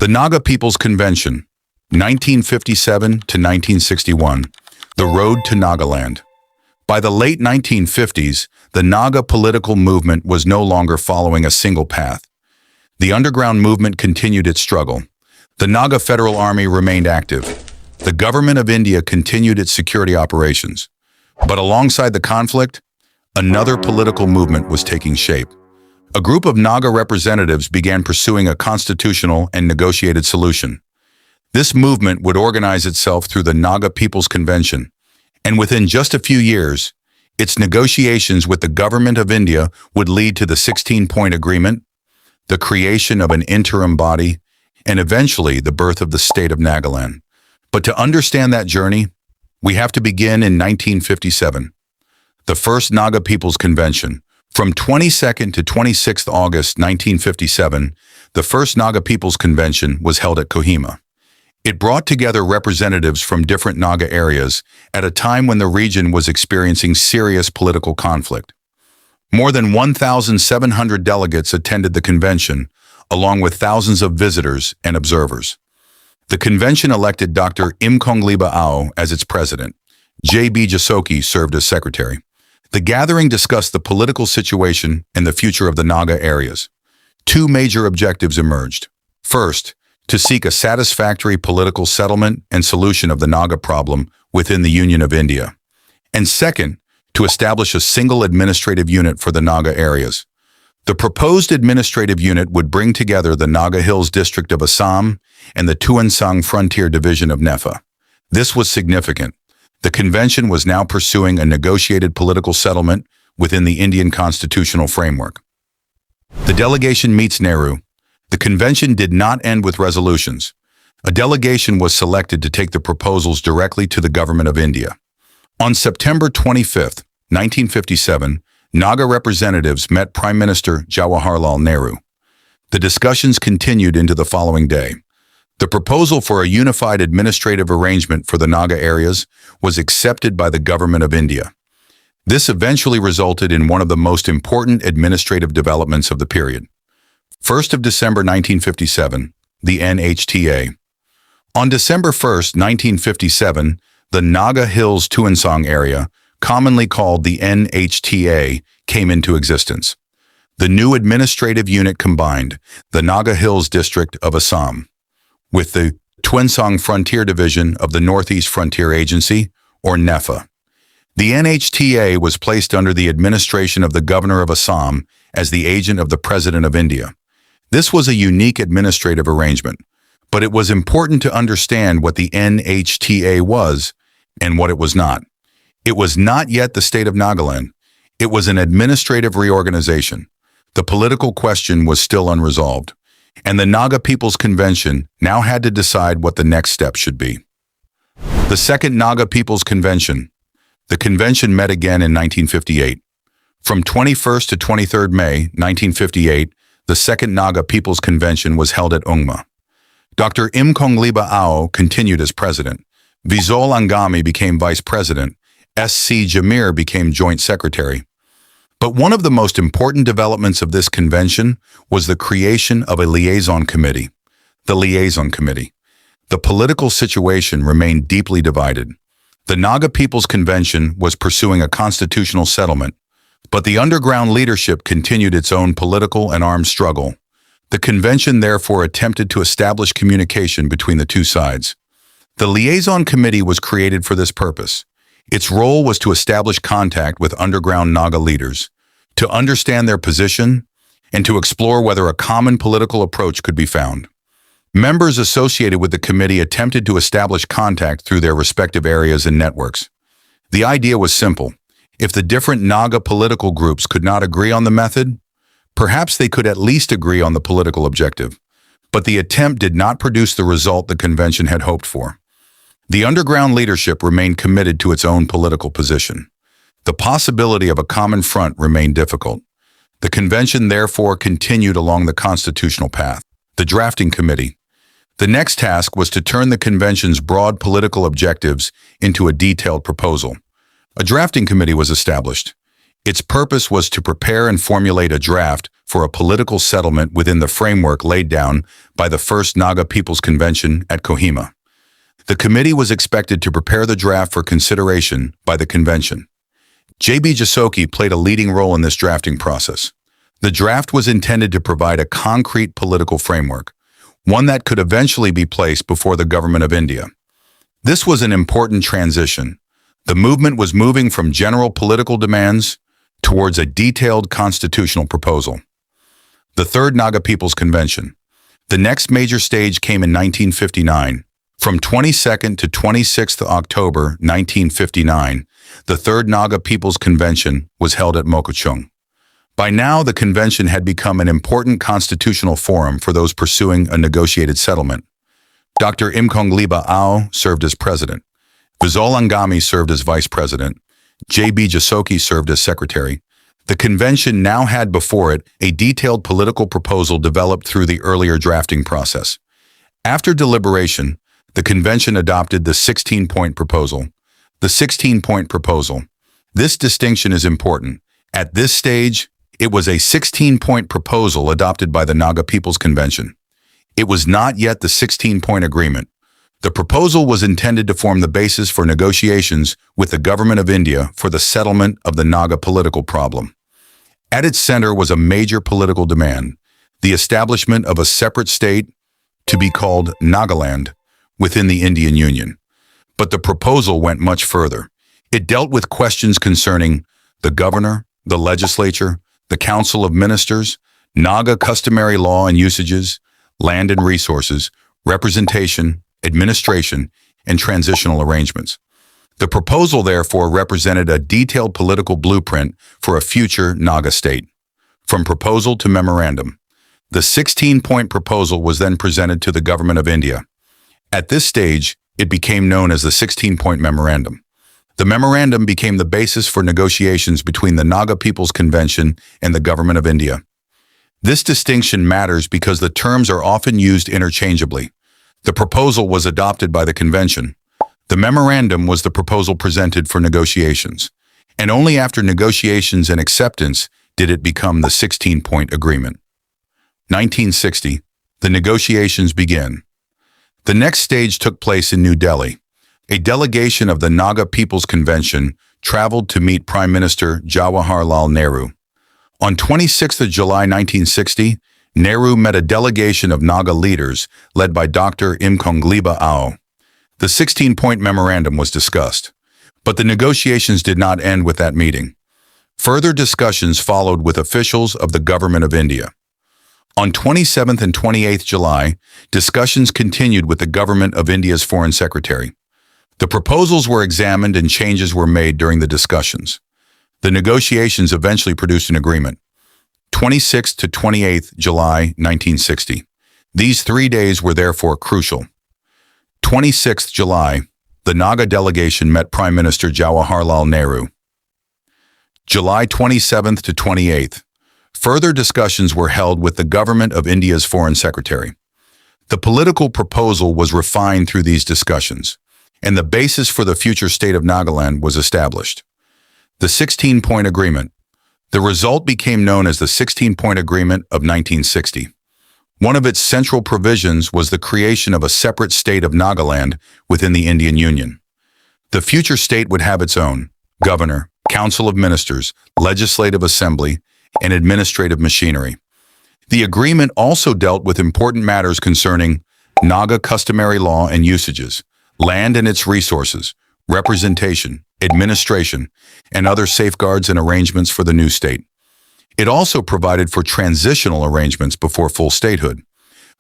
The Naga People's Convention, 1957 to 1961, the road to Nagaland. By the late 1950s, the Naga political movement was no longer following a single path. The underground movement continued its struggle. The Naga Federal Army remained active. The government of India continued its security operations. But alongside the conflict, another political movement was taking shape. A group of Naga representatives began pursuing a constitutional and negotiated solution. This movement would organize itself through the Naga People's Convention, and within just a few years, its negotiations with the government of India would lead to the 16-point agreement, the creation of an interim body, and eventually the birth of the State of Nagaland. But to understand that journey, we have to begin in 1957, the first Naga People's Convention. From 22nd to 26th August 1957, the first Naga People's Convention was held at Kohima. It brought together representatives from different Naga areas at a time when the region was experiencing serious political conflict. More than 1,700 delegates attended the convention, along with thousands of visitors and observers. The convention elected Dr. Imkongliba Ao as its president. J.B. Jasoki served as secretary. The gathering discussed the political situation and the future of the Naga areas. Two major objectives emerged. First, to seek a satisfactory political settlement and solution of the Naga problem within the Union of India. And second, to establish a single administrative unit for the Naga areas. The proposed administrative unit would bring together the Naga Hills district of Assam and the Tuensang frontier division of Nepha. This was significant. The convention was now pursuing a negotiated political settlement within the Indian constitutional framework. The delegation meets Nehru. The convention did not end with resolutions. A delegation was selected to take the proposals directly to the government of India. On September 25, 1957, Naga representatives met Prime Minister Jawaharlal Nehru. The discussions continued into the following day. The proposal for a unified administrative arrangement for the Naga areas was accepted by the government of India. This eventually resulted in one of the most important administrative developments of the period. 1st of December 1957, the NHTA. On December 1st, 1957, the Naga Hills Tuensang area, commonly called the NHTA, came into existence. The new administrative unit combined the Naga Hills district of Assam with the Tuensang Frontier Division of the Northeast Frontier Agency, or NEFA. The NHTA was placed under the administration of the Governor of Assam as the agent of the President of India. This was a unique administrative arrangement, but it was important to understand what the NHTA was and what it was not. It was not yet the State of Nagaland. It was an administrative reorganization. The political question was still unresolved, and the Naga People's Convention now had to decide what the next step should be. The Second Naga People's Convention. The convention met again in 1958. From 21st to 23rd May 1958, the Second Naga People's Convention was held at Ungma. Dr. Imkongliba Ao continued as president. Vizol Angami became vice president. S.C. Jamir became joint secretary. But one of the most important developments of this convention was the creation of a liaison committee, the Liaison Committee. The political situation remained deeply divided. The Naga People's Convention was pursuing a constitutional settlement, but the underground leadership continued its own political and armed struggle. The convention therefore attempted to establish communication between the two sides. The Liaison Committee was created for this purpose. Its role was to establish contact with underground Naga leaders, to understand their position, and to explore whether a common political approach could be found. Members associated with the committee attempted to establish contact through their respective areas and networks. The idea was simple. If the different Naga political groups could not agree on the method, perhaps they could at least agree on the political objective. But the attempt did not produce the result the convention had hoped for. The underground leadership remained committed to its own political position. The possibility of a common front remained difficult. The convention therefore continued along the constitutional path. The Drafting Committee. The next task was to turn the convention's broad political objectives into a detailed proposal. A drafting committee was established. Its purpose was to prepare and formulate a draft for a political settlement within the framework laid down by the First Naga People's Convention at Kohima. The committee was expected to prepare the draft for consideration by the convention. J.B. Jasoki played a leading role in this drafting process. The draft was intended to provide a concrete political framework, one that could eventually be placed before the government of India. This was an important transition. The movement was moving from general political demands towards a detailed constitutional proposal. The Third Naga People's Convention. The next major stage came in 1959. From 22nd to 26th October 1959, the Third Naga People's Convention was held at Mokokchung. By now, the convention had become an important constitutional forum for those pursuing a negotiated settlement. Dr. Imkongliba Ao served as president. Vizol Angami served as vice president. J.B. Jasoki served as secretary. The convention now had before it a detailed political proposal developed through the earlier drafting process. After deliberation, the convention adopted the 16-point proposal. The 16-point proposal. This distinction is important. At this stage, it was a 16-point proposal adopted by the Naga People's Convention. It was not yet the 16-point agreement. The proposal was intended to form the basis for negotiations with the government of India for the settlement of the Naga political problem. At its center was a major political demand, the establishment of a separate state to be called Nagaland within the Indian Union. But the proposal went much further. It dealt with questions concerning the governor, the legislature, the Council of Ministers, Naga customary law and usages, land and resources, representation, administration, and transitional arrangements. The proposal, therefore, represented a detailed political blueprint for a future Naga state. From proposal to memorandum, the 16-point proposal was then presented to the government of India. At this stage, it became known as the 16-point memorandum. The memorandum became the basis for negotiations between the Naga People's Convention and the government of India. This distinction matters because the terms are often used interchangeably. The proposal was adopted by the convention. The memorandum was the proposal presented for negotiations, and only after negotiations and acceptance did it become the 16-point agreement. 1960, the negotiations began. The next stage took place in New Delhi. A delegation of the Naga People's Convention traveled to meet Prime Minister Jawaharlal Nehru. On 26 July 1960, Nehru met a delegation of Naga leaders led by Dr. Imkongliba Ao. The 16-point memorandum was discussed, but the negotiations did not end with that meeting. Further discussions followed with officials of the Government of India. On 27 and 28 July, discussions continued with the Government of India's Foreign Secretary. The proposals were examined and changes were made during the discussions. The negotiations eventually produced an agreement. 26 to 28 July 1960. These 3 days were therefore crucial. 26 July, the Naga delegation met Prime Minister Jawaharlal Nehru. July 27th to 28th. Further discussions were held with the Government of India's Foreign Secretary. The political proposal was refined through these discussions, and the basis for the future state of Nagaland was established. The 16-point agreement. The result became known as the 16-point agreement of 1960. One of its central provisions was the creation of a separate state of Nagaland within the Indian Union. The future state would have its own governor, council of ministers, legislative assembly, and administrative machinery. The agreement also dealt with important matters concerning Naga customary law and usages, land and its resources, representation, administration, and other safeguards and arrangements for the new state. It also provided for transitional arrangements before full statehood.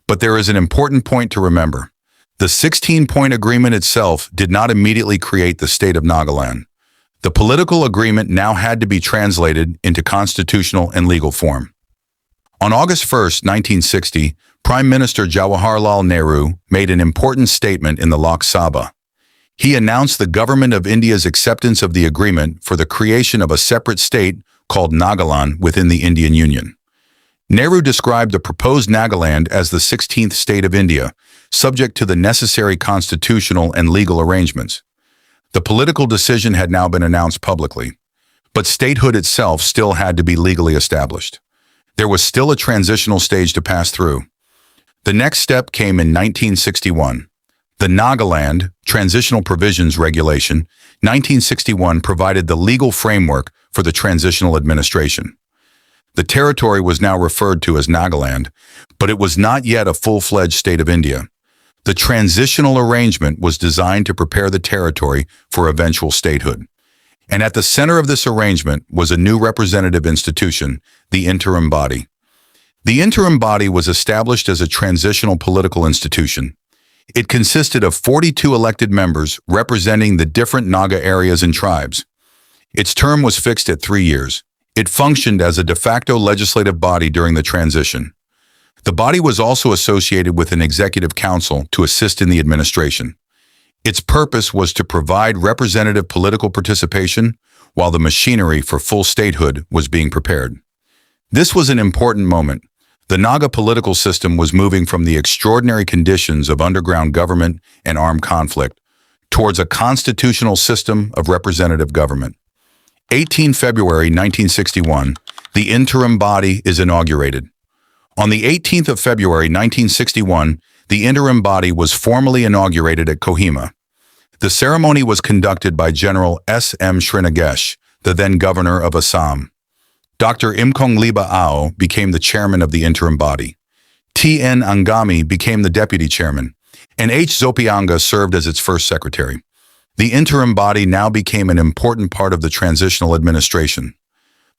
But there is an important point to remember. The 16-point agreement itself did not immediately create the state of Nagaland. The political agreement now had to be translated into constitutional and legal form. On August 1, 1960, Prime Minister Jawaharlal Nehru made an important statement in the Lok Sabha. He announced the Government of India's acceptance of the agreement for the creation of a separate state called Nagaland within the Indian Union. Nehru described the proposed Nagaland as the 16th state of India, subject to the necessary constitutional and legal arrangements. The political decision had now been announced publicly. but statehood itself still had to be legally established. There was still a transitional stage to pass through. The next step came in 1961. The Nagaland Transitional Provisions Regulation, 1961, provided the legal framework for the transitional administration. The territory was now referred to as Nagaland, but it was not yet a full-fledged state of India. The transitional arrangement was designed to prepare the territory for eventual statehood. And at the center of this arrangement was a new representative institution, the Interim Body. The Interim Body was established as a transitional political institution. It consisted of 42 elected members representing the different Naga areas and tribes. Its term was fixed at 3 years. It functioned as a de facto legislative body during the transition. The body was also associated with an executive council to assist in the administration. Its purpose was to provide representative political participation while the machinery for full statehood was being prepared. This was an important moment. The Naga political system was moving from the extraordinary conditions of underground government and armed conflict towards a constitutional system of representative government. 18 February 1961, the Interim Body is inaugurated. On the 18th of February 1961, the Interim Body was formally inaugurated at Kohima. The ceremony was conducted by General S.M. Srinagesh, the then governor of Assam. Dr. Imkongliba Ao became the chairman of the Interim Body. T.N. Angami became the deputy chairman, and H. Zopianga served as its first secretary. The Interim Body now became an important part of the transitional administration.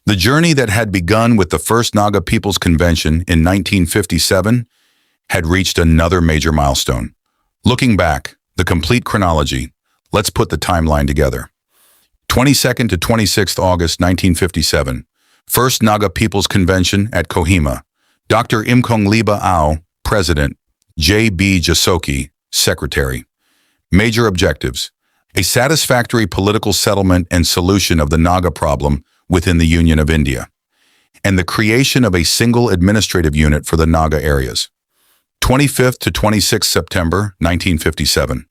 The journey that had begun with the first Naga People's Convention in 1957 had reached another major milestone. Looking back, the complete chronology, let's put the timeline together. 22nd to 26th August 1957, First Naga People's Convention at Kohima. Dr. Imkongliba Ao, President. J.B. Jasoki, Secretary. Major objectives: a satisfactory political settlement and solution of the Naga problem within the Union of India, and the creation of a single administrative unit for the Naga areas. 25th to 26th September 1957.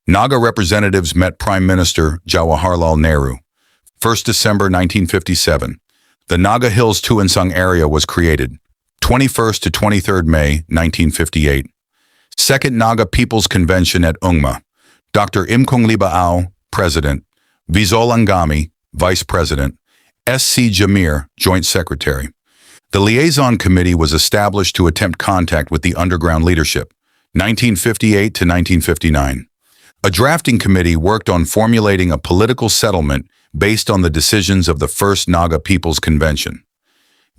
Naga representatives met Prime Minister Jawaharlal Nehru. 1st December 1957. The Naga Hills Tuensang area was created. 21st to 23rd May 1958. Second Naga People's Convention at Ungma. Dr. Imkongliba Ao, President. Vizol Angami, Vice President. S.C. Jamir, Joint Secretary. The Liaison Committee was established to attempt contact with the underground leadership. 1958 to 1959. A drafting committee worked on formulating a political settlement based on the decisions of the First Naga People's Convention.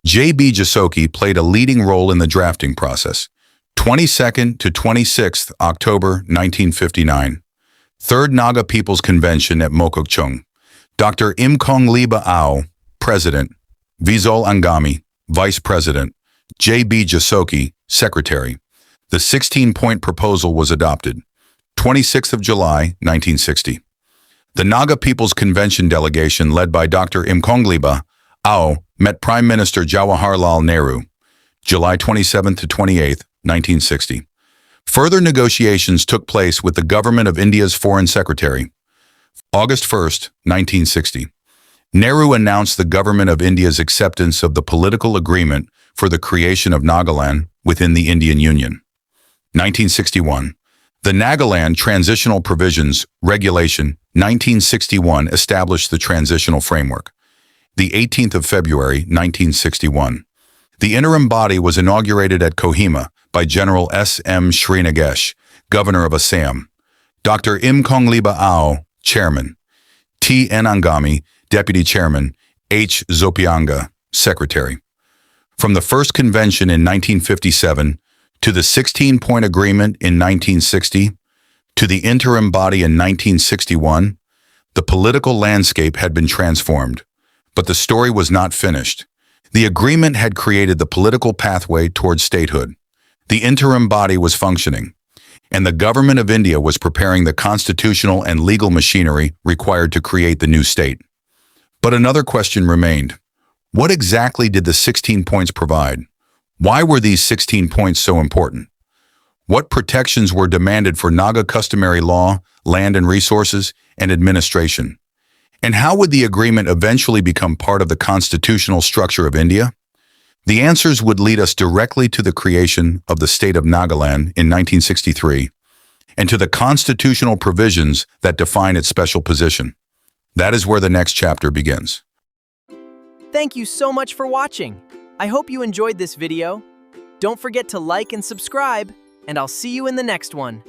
J.B. Jasoki played a leading role in the drafting process. 22nd to 26th October 1959. Third Naga People's Convention at Mokokchung. Dr. Imkongliba Ao, President. Vizol Angami, Vice President. J.B. Jasoki, Secretary. The 16-point proposal was adopted. 26th of July, 1960. The Naga People's Convention delegation led by Dr. Imkongliba Ao met Prime Minister Jawaharlal Nehru. July 27th to 28th, 1960. Further negotiations took place with the Government of India's Foreign Secretary. August 1st, 1960. Nehru announced the Government of India's acceptance of the political agreement for the creation of Nagaland within the Indian Union. 1961. The Nagaland Transitional Provisions Regulation 1961 established the transitional framework. The 18th of February 1961. The Interim Body was inaugurated at Kohima by General S.M. Srinagesh, Governor of Assam. Dr. Imkongliba Ao, Chairman. T.N. Angami, Deputy Chairman. H. Zopianga, Secretary. From the first convention in 1957 to the 16-point agreement in 1960, to the Interim Body in 1961, the political landscape had been transformed. But the story was not finished. The agreement had created the political pathway towards statehood. The Interim Body was functioning, and the Government of India was preparing the constitutional and legal machinery required to create the new state. But another question remained. What exactly did the 16 points provide? Why were these 16 points so important? What protections were demanded for Naga customary law, land and resources, and administration? And how would the agreement eventually become part of the constitutional structure of India? The answers would lead us directly to the creation of the State of Nagaland in 1963 and to the constitutional provisions that define its special position. That is where the next chapter begins. Thank you so much for watching. I hope you enjoyed this video. Don't forget to like and subscribe, and I'll see you in the next one.